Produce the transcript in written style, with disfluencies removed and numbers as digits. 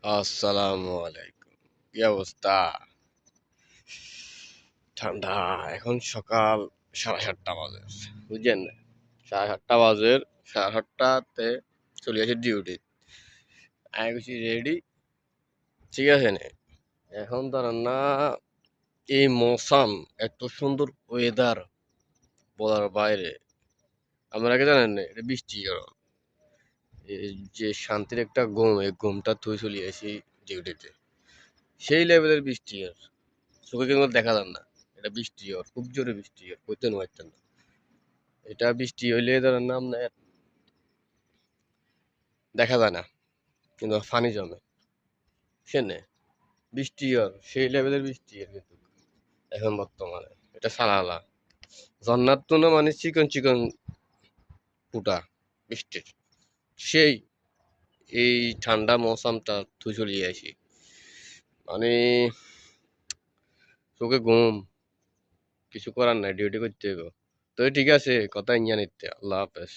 আসসালামু আলাইকুম। কি অবস্থা? ঠান্ডা। এখন সকাল 7:30 বাজে, বুঝছেন না? 7:30 বাজে, 7:30তে চলে আসি ডিউটি। আমি গেছি রেডি, ঠিক আছে নে? এখন ধরেন না, এই মৌসাম, এত সুন্দর ওয়েদার, বলার বাইরে। আপনারা কি জানেন না? এটা বৃষ্টি কারণ এই যে শান্তির একটা ঘুম, এই ঘুমটা তুই চলে আসি ডিউটিতে। সেই লেভেলের বৃষ্টি আর চোখে কিন্তু দেখা যান না। এটা বৃষ্টি আর খুব জোরে বৃষ্টি আর কইতে পারতেন না। এটা বৃষ্টি হইলে ধরেন না আপনার দেখা যায় না, কিন্তু পানি জমে, বুঝছেন না? বৃষ্টি আর সেই লেভেলের বৃষ্টি আর কিন্তু এখন বর্তমানে এটা সালালা ঝর্ণার তো না, মানে চিকন চিকন ফুটা বৃষ্টির সেই এই ঠান্ডা মৌসামটা তুই চলিয়ে আসি, মানে চোখে ঘুম, কিছু করার নাই, ডিউটি করতে হবে। তো ঠিক আছে, কথা ইঞ্জা নিতে। আল্লাহ হাফেজ।